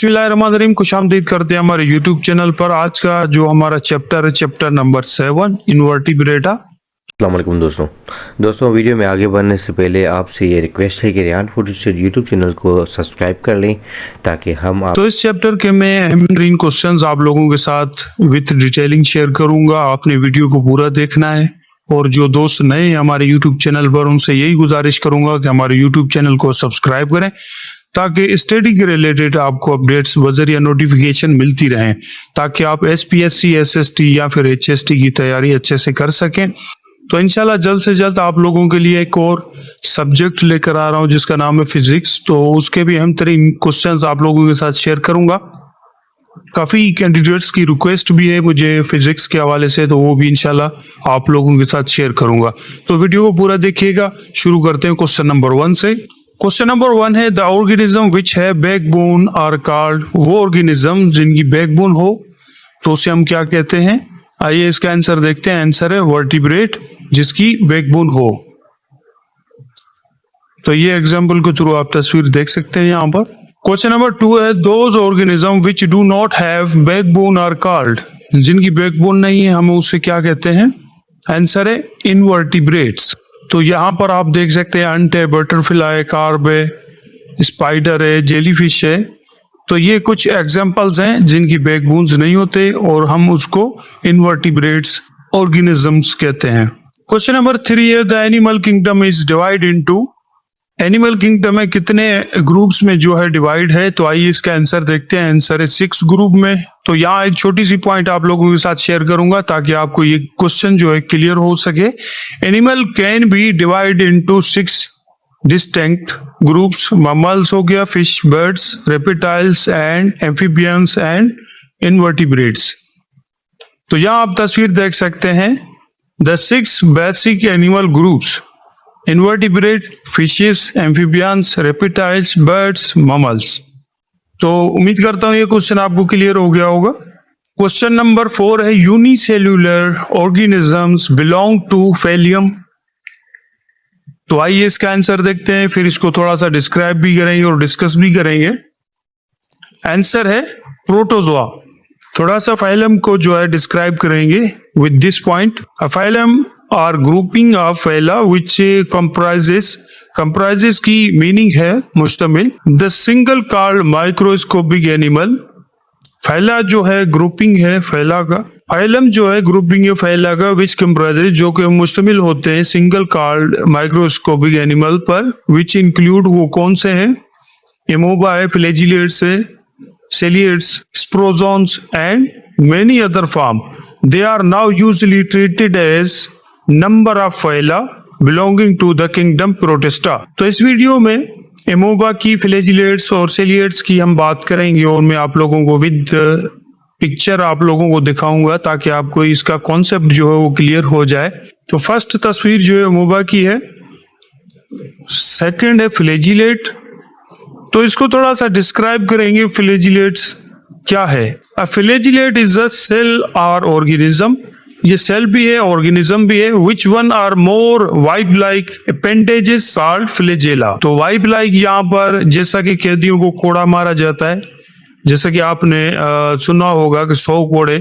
बिस्मिल्लाहिर्रहमानिर्रहीम, खुशामदीद करते हैं हमारे यूट्यूब चैनल पर। आज का जो हमारा चैप्टर है चैप्टर नंबर 7 इन्वर्टिब्रेटा। अस्सलाम वालेकुम दोस्तों वीडियो में आगे बढ़ने से पहले आपसे ये रिक्वेस्ट है कि Riyan food study YouTube channel को सब्सक्राइब कर लें ताकि हम तो इस चैप्टर के मैं ग्रीन क्वेश्चंस आप लोगों के साथ विथ डिटेलिंग शेयर करूंगा। आपने वीडियो को पूरा देखना है और जो दोस्त नए हैं हमारे यूट्यूब चैनल पर उनसे यही गुजारिश करूंगा कि हमारे यूट्यूब चैनल को सब्सक्राइब करें ताकि स्टडी के रिलेटेड आपको अपडेट्स बजरिया नोटिफिकेशन मिलती रहें, ताकि आप एसपीएससी, एसएसटी या फिर एचएसटी की तैयारी अच्छे से कर सकें। तो इंशाल्लाह जल्द से जल्द आप लोगों के लिए एक और सब्जेक्ट लेकर आ रहा हूं जिसका नाम है फिजिक्स। तो उसके भी हम 3 क्वेश्चंस आप लोगों के साथ शेयर करूंगा। काफी कैंडिडेट्स की रिक्वेस्ट भी है मुझे फिजिक्स के हवाले से, तो वो भी इंशाल्लाह आप लोगों के साथ शेयर करूंगा। तो वीडियो को पूरा देखिएगा। शुरू करते हैं क्वेश्चन नंबर 1 से। क्वेश्चन नंबर 1 है द ऑर्गेनिज्म विच है बैकबोन आर कॉल्ड। वो ऑर्गेनिज्म जिनकी बैकबोन हो तो उसे हम क्या कहते हैं? आइए इसका आंसर देखते हैं। आंसर है वर्टिब्रेट, जिसकी बैकबोन हो। तो ये एग्जांपल के थ्रू आप तस्वीर देख सकते हैं यहाँ पर। क्वेश्चन नंबर 2 है those organism which do not have backbone are called. जिनकी बैकबोन नहीं है हम उसे क्या कहते हैं? आंसर है इनवर्टिब्रेट्स। तो यहाँ पर आप देख सकते हैं अंट है, बटरफ्लाई, कार्ब है, स्पाइडर है, जेलीफिश है। तो ये कुछ एग्जांपल्स हैं जिनकी बैकबोन्स नहीं होते और हम उसको इनवर्टिब्रेट्स ऑर्गेनिजम्स कहते हैं। क्वेश्चन नंबर 3 है the animal kingdom is divide into. Animal kingdom में कितने ग्रुप्स में जो है डिवाइड है? तो आइए इसका आंसर देखते हैं। आंसर है 6 ग्रुप में। तो यहाँ एक छोटी सी पॉइंट आप लोगों के साथ शेयर करूंगा ताकि आपको ये क्वेश्चन जो है क्लियर हो सके। Animal can be divide into 6 distinct groups. Mammals हो गया, fish, birds, reptiles and amphibians and invertebrates. तो यहाँ आप तस्वीर देख सकते हैं the 6 basic animal groups: invertebrate, fishes, amphibians, reptiles, birds, mammals. तो उम्मीद करता हूं ये क्वेश्चन आपको क्लियर हो गया होगा। क्वेश्चन नंबर 4 है यूनिसेल्यूलर ऑर्गेनिजम्स बिलोंग टू फेलियम। तो आइए इसका आंसर देखते हैं, फिर इसको थोड़ा सा डिस्क्राइब भी करेंगे और डिस्कस भी करेंगे। आंसर है प्रोटोजोआ। थोड़ा सा फाइलम को जो है डिस्क्राइब करेंगे with this point. A phylum are grouping of phyla which comprises की मीनिंग है मुश्तमिल। The single called microscopic animal. Phyla जो है ग्रुपिंग है फैला का, फाइलम जो है ग्रुपिंग है फैला का, विच कंप्राइजेस जो कि मुश्तमिल होते हैं सिंगल कॉल्ड माइक्रोस्कोपिक एनिमल पर, विच इंक्लूड वो कौन से हैं? एमोबा है, फ्लैजिलेट्स है, ciliates, sporozoans and many other form. They are now usually treated as number of phyla belonging to the kingdom Protista. तो इस वीडियो में एमोबा की, फ्लैजिलेट्स और सेलिएट्स की हम बात करेंगे और मैं आप लोगों को विद पिक्चर आप लोगों को दिखाऊंगा ताकि आपको इसका कॉन्सेप्ट जो है वो क्लियर हो जाए। तो फर्स्ट तस्वीर जो है एमोबा की है, सेकंड है फ्लैजिलेट। तो इसको थोड़ा सा डिस्क्राइब करेंगे। फ्लैजिलेट्स क्या है? A flagellate is a cell और ऑर्गेनिज्म। ये सेल भी है, ऑर्गेनिज्म भी है। Which one are more whip like appendages called flagella. तो वाइप लाइक यहाँ पर जैसा कि कैदियों को कोड़ा मारा जाता है, जैसा कि आपने सुना होगा कि 100 कोड़े,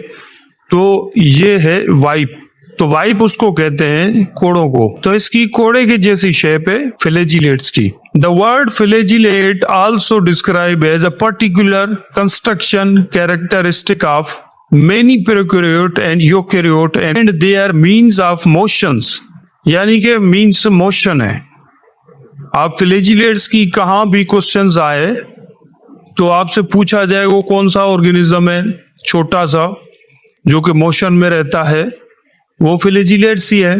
तो ये है वाइप। तो वाइप उसको कहते हैं कोड़ों को। तो इसकी कोड़े की जैसी शेप है फ्लैजिलेट्स की। The word flagellate also describe as a particular construction characteristic of many prokaryote and eukaryote and their means of motions। यानी कि मीन्स मोशन है। आप फ्लैजिलेट्स की कहाँ भी क्वेश्चंस आए तो आपसे पूछा जाए वो कौन सा ऑर्गेनिज्म है छोटा सा जो कि मोशन में रहता है, वो फ्लैजिलेट्स ही है।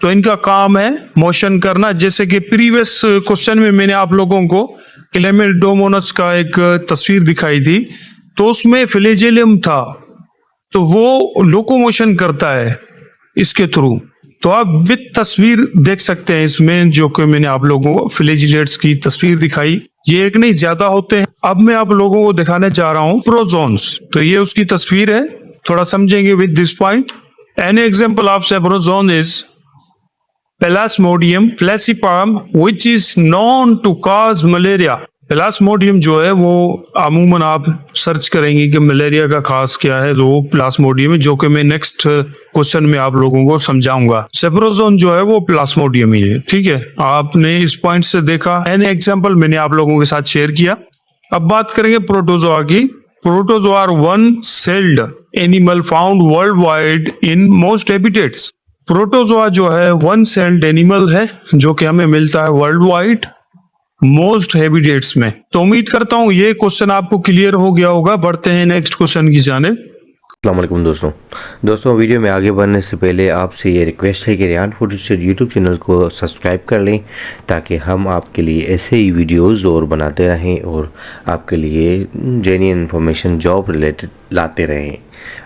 तो इनका काम है मोशन करना। जैसे कि प्रीवियस क्वेश्चन में मैंने आप लोगों को क्लेमेडोमोनस का एक तस्वीर दिखाई थी, तो उसमें फ्लैजिलम था, तो वो लोकोमोशन करता है इसके थ्रू। तो आप विद तस्वीर देख सकते हैं इसमें, जो कि मैंने आप लोगों को फ्लैजिलेट्स की तस्वीर दिखाई। ये एक नहीं ज्यादा होते हैं। अब मैं आप लोगों को दिखाने जा रहा हूं प्रोजोन्स। तो ये उसकी तस्वीर है, थोड़ा समझेंगे with this point. An example of sporozoan is Plasmodium falciparum, which is known to cause malaria। Plasmodium जो है वो अमूमन आप सर्च करेंगे कि मलेरिया का खास क्या है, तो वो प्लाज्मोडियम है, जो कि मैं नेक्स्ट क्वेश्चन में आप लोगों को समझाऊंगा। सेप्रोजोन जो है वो प्लाज्मोडियम ही है, ठीक है। आपने इस पॉइंट से देखा, एन एग्जाम्पल मैंने आप लोगों के साथ शेयर किया। अब बात करेंगे प्रोटोजोआ की। Protozoa are one celled animal found world wide in most habitats. Protozoa जो है वन सेल्ड एनिमल है जो कि हमें मिलता है वर्ल्ड वाइड मोस्ट हैबिटेट्स में। तो उम्मीद करता हूं ये क्वेश्चन आपको क्लियर हो गया होगा। बढ़ते हैं नेक्स्ट क्वेश्चन की जानिब। अस्सलाम वालेकुम दोस्तों वीडियो में आगे बढ़ने से पहले आपसे ये रिक्वेस्ट है कि Rehan food study YouTube channel को सब्सक्राइब कर लें ताकि हम आपके लिए ऐसे ही वीडियोस और बनाते रहें और आपके लिए जेन्युइन इन्फॉर्मेशन जॉब रिलेटेड लाते रहें।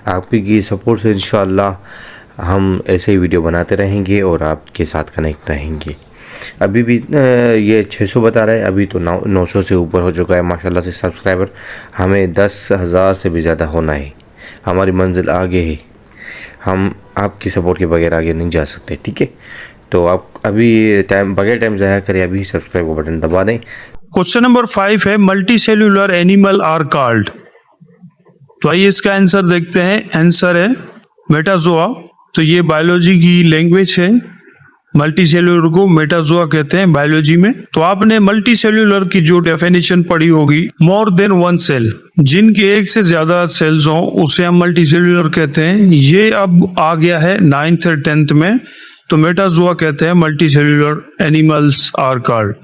आपकी सपोर्ट से इंशाअल्लाह हम ऐसे ही वीडियो बनाते रहेंगे और आपके साथ कनेक्ट रहेंगे। अभी भी ये 600 बता रहा है, अभी तो 900 से ऊपर हो चुका है माशाल्लाह से सब्सक्राइबर। हमें 10,000 से भी ज़्यादा होना है, हमारी मंजिल आगे है। हम आपकी सपोर्ट के बगैर आगे नहीं जा सकते, ठीक है। तो आप अभी बगैर टाइम ज़ाया करें, अभी सब्सक्राइब का बटन दबा दें। क्वेश्चन नंबर 5 है multi cellular animal are called. तो आइए इसका आंसर देखते हैं। आंसर है मेटाजोआ। तो ये बायोलॉजी की लैंग्वेज है। मल्टी सेल्यूलर को मेटाजोआ कहते हैं बायोलॉजी में। तो आपने मल्टी सेल्यूलर की जो डेफिनेशन पढ़ी होगी, मोर देन वन सेल, जिनके एक से ज्यादा सेल्स हों उसे हम मल्टी सेल्यूलर कहते हैं। ये अब आ गया है 9th और 10th में। तो मेटाजोआ कहते हैं multi cellular animals are called.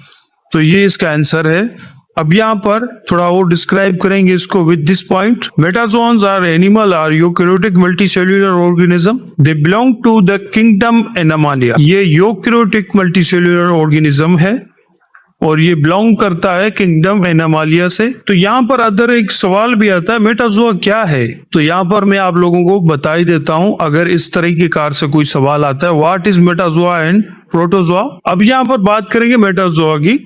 तो ये इसका आंसर है। अब यहाँ पर थोड़ा और डिस्क्राइब करेंगे इसको with this point. Metazoans are animal are eukaryotic multicellular organism. They belong to the kingdom Animalia. ये यूकैरियोटिक मल्टीसेल्युलर ऑर्गेनिज्म है और ये बिलोंग करता है किंगडम एनामालिया से। तो यहाँ पर अदर एक सवाल भी आता है, मेटाजोआ क्या है? तो यहाँ पर मैं आप लोगों को बता ही देता हूँ, अगर इस तरीके कार से कोई सवाल आता है, what is metazoa and protozoa. अब यहाँ पर बात करेंगे मेटाजोआ की।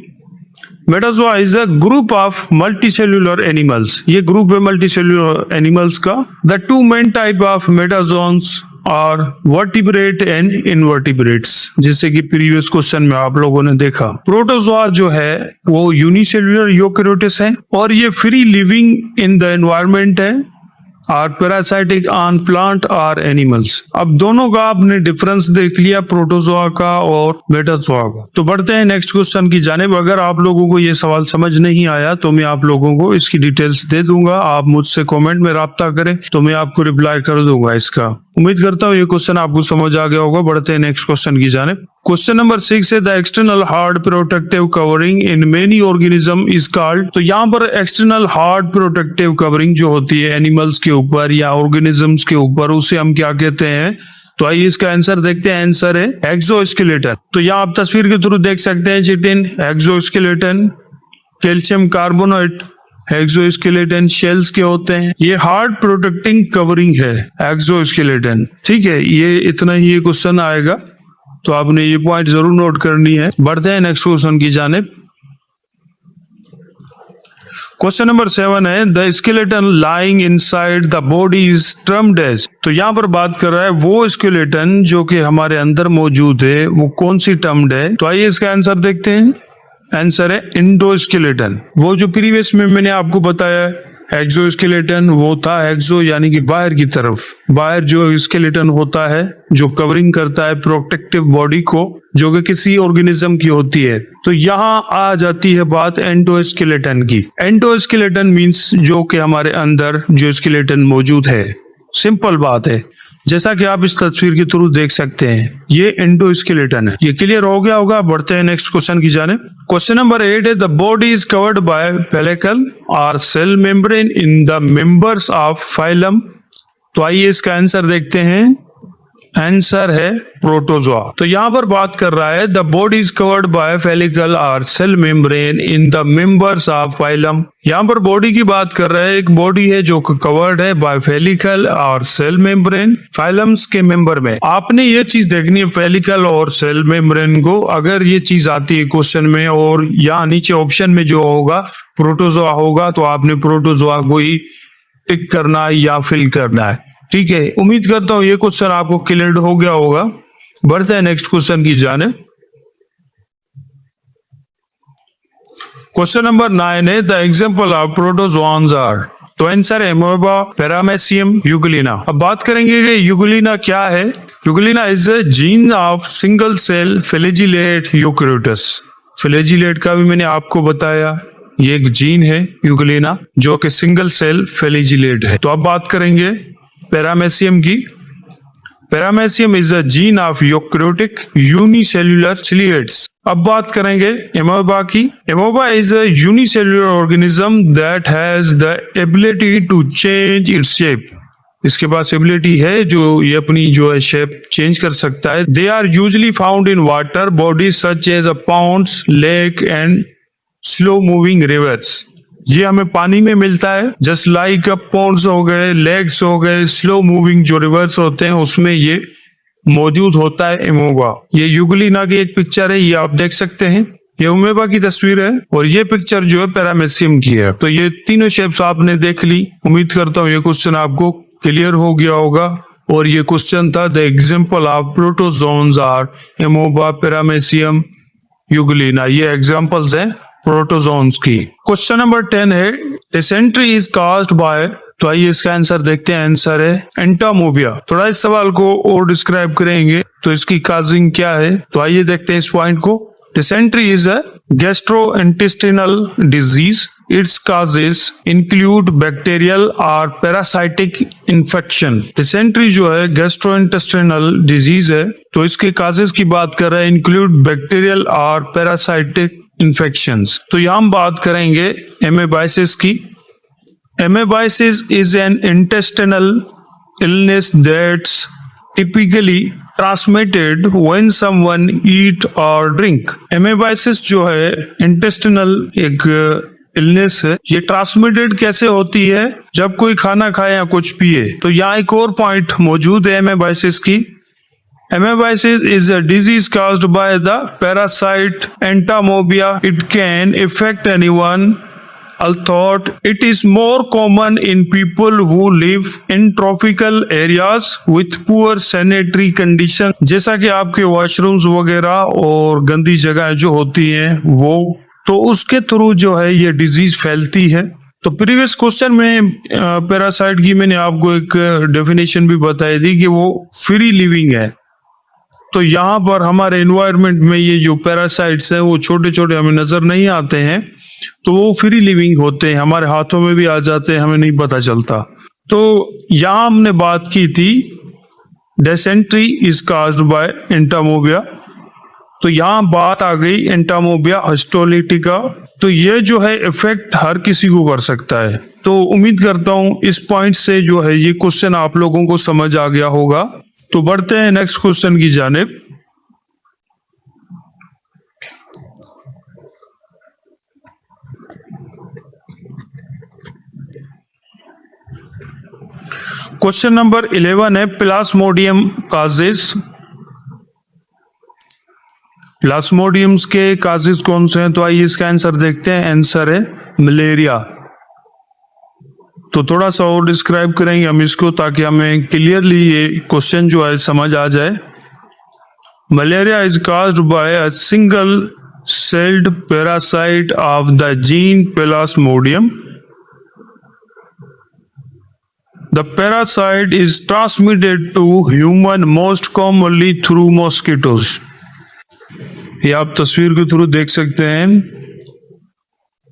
Metazoa is a group of multicellular animals. ये ग्रुप है मल्टीसेल्युलर एनिमल्स का। The two main type of metazoans are vertebrate and invertebrates. जैसे कि प्रीवियस क्वेश्चन में आप लोगों ने देखा, प्रोटोजोआ जो है वो यूनिसेल्युलर यूकैरियोट्स है और ये free living in the environment है, or parasitic on plant or animals. अब दोनों का आपने डिफरेंस देख लिया, प्रोटोजोआ का और मेटाजोआ का। तो बढ़ते हैं नेक्स्ट क्वेश्चन की जानिब। अगर आप लोगों को ये सवाल समझ नहीं आया तो मैं आप लोगों को इसकी डिटेल्स दे दूंगा। आप मुझसे कमेंट में राब्ता करें तो मैं आपको रिप्लाई कर दूंगा इसका। उम्मीद करता हूँ ये क्वेश्चन आपको समझ आ गया होगा। बढ़ते हैं नेक्स्ट क्वेश्चन की जानिब। क्वेश्चन नंबर 6 है the external hard protective covering in many organism is called. तो यहाँ पर एक्सटर्नल हार्ड प्रोटेक्टिव कवरिंग जो होती है एनिमल्स के ऊपर या ऑर्गेनिजम्स के ऊपर, उसे हम क्या कहते हैं? तो आइए इसका आंसर देखते हैं। आंसर है एक्सोस्केलेटन। तो यहाँ आप तस्वीर के थ्रू देख सकते हैं chitin, exoskeleton, calcium carbonate exoskeleton shells के होते हैं। ये हार्ड प्रोटेक्टिंग कवरिंग है एक्सोस्केलेटन, ठीक है। ये इतना ही ये क्वेश्चन आएगा, तो आपने ये पॉइंट जरूर नोट करनी है। बढ़ते हैं नेक्स्ट क्वेश्चन की जानिब। क्वेश्चन नंबर 7 है the skeleton lying inside the body is termed as. तो यहाँ पर बात कर रहा है वो स्केलेटन जो कि हमारे अंदर मौजूद है, वो कौन सी टर्म्ड है? तो आइए इसका आंसर देखते हैं। आंसर है इंडोस्केलेटन। वो जो प्रीवियस में मैंने आपको बताया एक्सोस्केलेटन, वो था एक्सो यानी कि बाहर की तरफ। बाहर जो स्केलेटन होता है जो कवरिंग करता है प्रोटेक्टिव बॉडी को, जो कि किसी ऑर्गेनिज्म की होती है। तो यहाँ आ जाती है बात एंडोस्केलेटन की। एंडोस्केलेटन मीन्स जो कि हमारे अंदर जो स्केलेटन मौजूद है। सिंपल बात है, जैसा कि आप इस तस्वीर के थ्रू देख सकते हैं, ये एंडोस्केलेटन है। ये क्लियर हो गया होगा। बढ़ते हैं नेक्स्ट क्वेश्चन की जानिब। क्वेश्चन नंबर 8 है the body is covered by pellicle और cell membrane in the members of phylum. तो आइए इसका आंसर देखते हैं। आंसर है प्रोटोजोआ। तो यहाँ पर बात कर रहा है the body is covered by pellicle और cell membrane in the members of phylum. यहाँ पर बॉडी की बात कर रहा है, एक बॉडी है जो कवर्ड है बाय फेलिकल और सेल मेम्ब्रेन फाइलम्स के मेंबर में। आपने ये चीज देखनी है फेलिकल और सेल मेम्ब्रेन को। अगर ये चीज आती है क्वेश्चन में और यहाँ नीचे ऑप्शन में जो होगा प्रोटोजोआ होगा, तो आपने प्रोटोजोआ को ही टिक करना है या फिल करना है, ठीक है। उम्मीद करता हूं ये क्वेश्चन आपको क्लियर हो गया होगा। बढ़ते हैं नेक्स्ट क्वेश्चन की जानिब। क्वेश्चन नंबर 9 है the example of protozoans are. तो आंसर है एमोबा, पैरामेसियम, यूग्लिना। अब बात करेंगे कि यूग्लिना क्या है। Euglena is a gene of single cell flagellate eukaryotes. Flagellate का भी मैंने आपको बताया, ये एक जीन है यूग्लिना जो कि सिंगल सेल फ्लैजिलेट है। तो अब बात करेंगे पैरामेसियम की। Paramecium is a gene of eukaryotic unicellular ciliates. अब बात करेंगे एमोबा की। Amoeba is a unicellular organism that has the ability to change its shape. इसके पास एबिलिटी है जो ये अपनी जो है शेप चेंज कर सकता है। They are usually found in water bodies such as a ponds, lake and slow moving rivers. ये हमें पानी में मिलता है, जस्ट लाइक पॉन्ड्स हो गए, लेक्स हो गए, स्लो मूविंग जो रिवर्स होते हैं उसमें ये मौजूद होता है एमोबा। ये यूग्लिना की एक पिक्चर है, ये आप देख सकते हैं। ये एमोबा की तस्वीर है और ये पिक्चर जो है पैरामेसियम की है। तो ये तीनों शेप्स आपने देख ली। उम्मीद करता हूँ ये क्वेश्चन आपको क्लियर हो गया होगा। और ये क्वेश्चन था the example of protozoans are amoeba, paramecium, euglena. ये एग्जाम्पल्स हैं प्रोटोजोन्स की। क्वेश्चन नंबर 10 है डिसेंट्री इज काज्ड बाय। तो आइए इसका आंसर देखते हैं। आंसर है एंटामोबिया। थोड़ा इस सवाल को और डिस्क्राइब करेंगे तो इसकी काजिंग क्या है। तो आइए देखते हैं इस पॉइंट को। Dysentery is a gastrointestinal disease. It's causes include bacterial और पैरासाइटिक इन्फेक्शन। डिसेंट्री जो है गैस्ट्रोइंटेस्टिनल डिजीज है, तो इसके काजेस की बात कर रहे हैं इंक्लूड बैक्टीरियल और पैरासाइटिक इन्फेक्शंस। तो यहाँ हम बात करेंगे एमेबाइसिस की। Amoebiasis is an intestinal illness that's typically transmitted when someone eat or drink. Amoebiasis जो है intestinal एक इलनेस है। ये ट्रांसमिटेड कैसे होती है? जब कोई खाना खाए या कुछ पिए। तो यहाँ एक और पॉइंट मौजूद है एमेबाइसिस की। Amoebiasis is a disease caused by the parasite Entomobia. It can affect anyone, although it is more common in people who live in tropical areas with poor sanitary conditions. जैसा कि आपके वॉशरूम्स वगैरह और गंदी जगह जो होती हैं वो, तो उसके थ्रू जो है ये डिजीज फैलती है। तो प्रीवियस क्वेश्चन में पैरासाइट की मैंने आपको एक डेफिनेशन भी बताई थी कि वो फ्री लिविंग है। तो यहाँ पर हमारे एनवायरनमेंट में ये जो पैरासाइट्स हैं वो छोटे छोटे हमें नजर नहीं आते हैं, तो वो फ्री लिविंग होते हैं, हमारे हाथों में भी आ जाते हैं, हमें नहीं पता चलता। तो यहाँ हमने बात की थी डिसेंट्री इज काज्ड बाय एंटामोबिया। तो यहाँ बात आ गई एंटामोबिया हिस्टोलिटिका। तो ये जो है इफेक्ट हर किसी को कर सकता है। तो उम्मीद करता हूँ इस पॉइंट से जो है ये क्वेश्चन आप लोगों को समझ आ गया होगा। तो बढ़ते हैं नेक्स्ट क्वेश्चन की जानिब। क्वेश्चन नंबर 11 है प्लाज्मोडियम काजेस। प्लाज्मोडियम्स के काजेस कौन से हैं? तो आइए इसका आंसर देखते हैं। आंसर है मलेरिया। तो थोड़ा सा और डिस्क्राइब करेंगे हम इसको ताकि हमें क्लियरली ये क्वेश्चन जो है समझ आ जाए। Malaria is caused by a single celled parasite of the gene Plasmodium. The parasite is transmitted to human most commonly through mosquitoes. ये आप तस्वीर के थ्रू देख सकते हैं।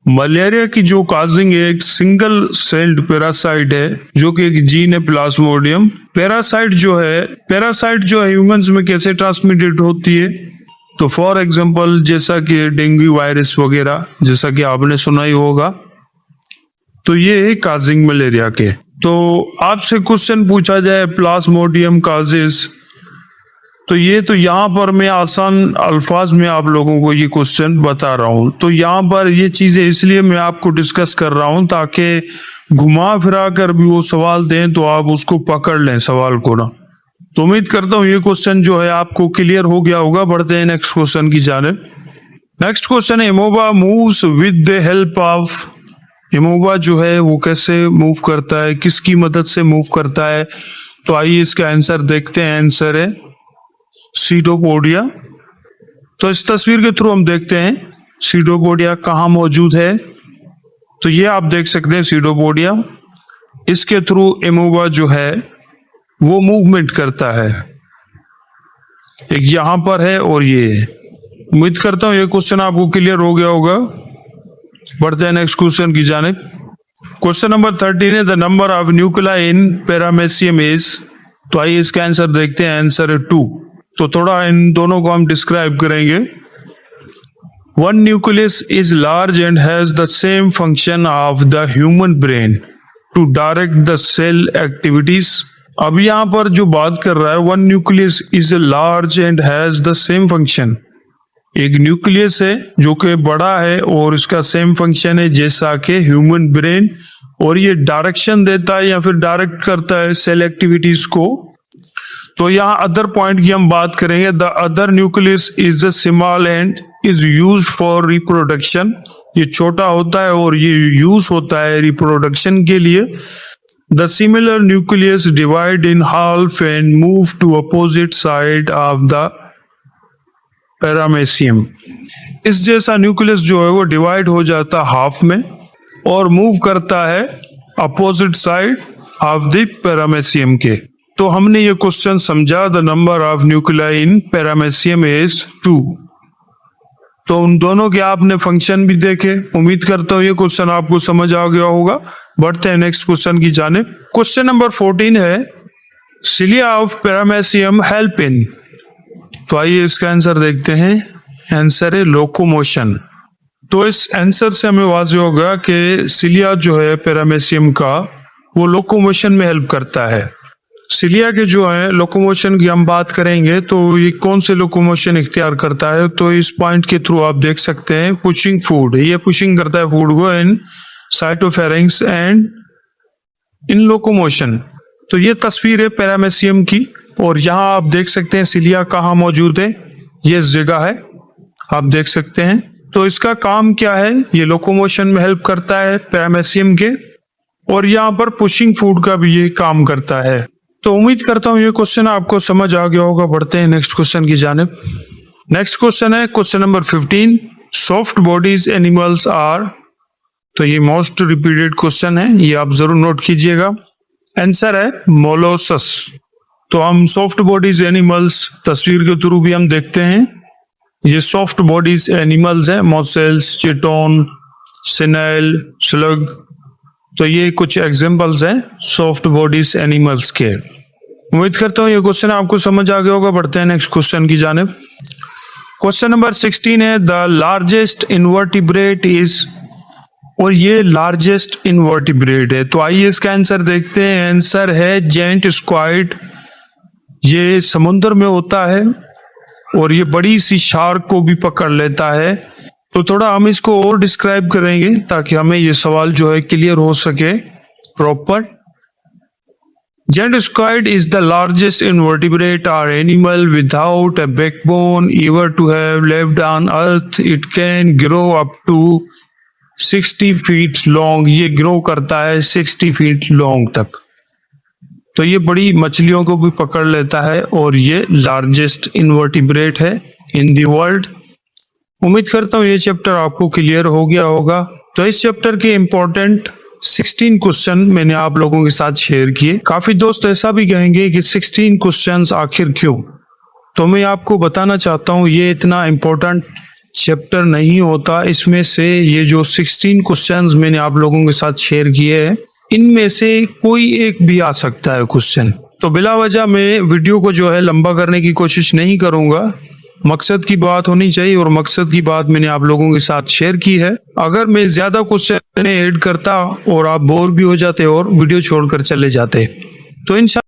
मलेरिया की जो काजिंग है एक सिंगल सेल्ड पैरासाइट है जो कि एक जीन है प्लाज्मोडियम। पैरासाइट जो है ह्यूमंस में कैसे ट्रांसमिटेड होती है? तो फॉर एग्जांपल जैसा कि डेंगू वायरस वगैरह, जैसा कि आपने सुना ही होगा। तो ये है काजिंग मलेरिया के। तो आपसे क्वेश्चन पूछा जाए प्लाज्मोडियम काजेस, तो ये तो यहाँ पर मैं आसान अल्फाज में आप लोगों को ये क्वेश्चन बता रहा हूँ। तो यहाँ पर ये चीजें इसलिए मैं आपको डिस्कस कर रहा हूँ ताकि घुमा फिरा कर भी वो सवाल दें तो आप उसको पकड़ लें सवाल को ना। तो उम्मीद करता हूँ ये क्वेश्चन जो है आपको क्लियर हो गया होगा। बढ़ते हैं नेक्स्ट क्वेश्चन की जानिब। नेक्स्ट क्वेश्चन है amoeba moves with the help of. Amoeba जो है वो कैसे मूव करता है, किसकी मदद से मूव करता है? तो आइए इसका आंसर देखते हैं। आंसर है सीटोपोडिया। तो इस तस्वीर के थ्रू हम देखते हैं सीडोपोडिया कहाँ मौजूद है? तो ये आप देख सकते हैं सीडोपोडिया, इसके थ्रू एमोबा जो है वो मूवमेंट करता है। एक यहां पर है और ये है। उम्मीद करता हूं ये क्वेश्चन आपको क्लियर हो गया होगा। बढ़ते हैं नेक्स्ट क्वेश्चन की जानिब। क्वेश्चन नंबर 13 है the number of nuclei in paramecium is. तो आइए इसका आंसर देखते हैं। आंसर है 2। तो थोड़ा इन दोनों को हम डिस्क्राइब करेंगे। One nucleus is large and has the same function of the human brain to direct the cell activities. अब यहां पर जो बात कर रहा है, one nucleus is large and has the same function. एक न्यूक्लियस है जो कि बड़ा है और इसका सेम फंक्शन है जैसा कि ह्यूमन ब्रेन, और ये डायरेक्शन देता है या फिर डायरेक्ट करता है सेल एक्टिविटीज को। तो यहाँ अदर पॉइंट की हम बात करेंगे। The other nucleus is small and is used for reproduction. ये छोटा होता है और ये यूज होता है रिप्रोडक्शन के लिए। The similar nucleus divide in half and move to opposite side of the paramecium. इस जैसा न्यूक्लियस जो है वो डिवाइड हो जाता है हाफ में और मूव करता है opposite side of the paramecium के। तो हमने ये क्वेश्चन समझा। The number of nuclei in paramecium is 2। तो उन दोनों के आपने फंक्शन भी देखे। उम्मीद करता हूँ ये क्वेश्चन आपको समझ आ गया होगा। बढ़ते हैं नेक्स्ट क्वेश्चन की जानिब। क्वेश्चन नंबर 14 है cilia of paramecium help in. तो आइए इसका आंसर देखते हैं। आंसर है लोकोमोशन। तो इस आंसर से हमें वाज़ेह होगा कि सिलिया जो है पैरामेसियम का वो लोकोमोशन में हेल्प करता है। सिलिया के जो है लोकोमोशन की हम बात करेंगे तो ये कौन से लोकोमोशन इख्तियार करता है, तो इस पॉइंट के थ्रू आप देख सकते हैं पुशिंग फूड। ये पुशिंग करता है फूड को इन साइटोफेरिंक्स एंड इन लोकोमोशन। तो ये तस्वीर है पैरामेसियम की और यहाँ आप देख सकते हैं सिलिया कहाँ मौजूद है। ये इस जगह है, आप देख सकते हैं। तो इसका काम क्या है, ये लोकोमोशन में हेल्प करता है पैरामेसियम के, और यहाँ पर पुशिंग फूड का भी ये काम करता है। तो उम्मीद करता हूँ ये क्वेश्चन आपको समझ आ गया होगा। बढ़ते हैं नेक्स्ट क्वेश्चन की जानिब। नेक्स्ट क्वेश्चन है question number 15 soft bodies animals are. तो ये मोस्ट रिपीटेड क्वेश्चन है, ये आप जरूर नोट कीजिएगा। आंसर है मोलस्कस। तो हम सॉफ्ट बॉडीज एनिमल्स तस्वीर के थ्रू भी हम देखते हैं। ये सॉफ्ट बॉडीज एनिमल्स हैं, मॉसेल्स, चिटोन, स्नेल, स्लग। तो ये कुछ एग्जांपल्स हैं सॉफ्ट बॉडीज एनिमल्स के। उम्मीद करता हूँ ये क्वेश्चन आपको समझ आ गया होगा। बढ़ते हैं नेक्स्ट क्वेश्चन की जानिब। क्वेश्चन नंबर 16 है द लार्जेस्ट इनवर्टिब्रेट इज। और ये लार्जेस्ट इनवर्टिब्रेट है। तो आइए इसका आंसर देखते हैं। आंसर है जायंट स्क्वाइड। ये समुद्र में होता है और ये बड़ी सी शार्क को भी पकड़ लेता है। तो थोड़ा हम इसको और डिस्क्राइब करेंगे ताकि हमें ये सवाल जो है क्लियर हो सके proper. Giant squid is the largest invertebrate और animal without a backbone ever to have lived on earth. It can grow up to 60 feet long. ये ग्रो करता है 60 फीट लॉन्ग तक। तो ये बड़ी मछलियों को भी पकड़ लेता है और ये लार्जेस्ट इनवर्टिब्रेट है इन द वर्ल्ड। उम्मीद करता हूँ ये चैप्टर आपको क्लियर हो गया होगा। तो इस चैप्टर के इम्पोर्टेंट 16 क्वेश्चन मैंने आप लोगों के साथ शेयर किए। काफी दोस्त ऐसा भी कहेंगे कि 16 क्वेश्चंस आखिर क्यों। तो मैं आपको बताना चाहता हूँ ये इतना इम्पोर्टेंट चैप्टर नहीं होता। इसमें से ये जो 16 क्वेश्चंस मैंने आप लोगों के साथ शेयर किए हैं इनमें से कोई एक भी आ सकता है क्वेश्चन। तो बिला वजह मैं वीडियो को जो है लंबा करने की कोशिश नहीं करूंगा। मकसद की बात होनी चाहिए और मकसद की बात मैंने आप लोगों के साथ शेयर की है। अगर मैं ज्यादा क्वेश्चन ऐड करता और आप बोर भी हो जाते और वीडियो छोड़कर चले जाते तो इंशाल्लाह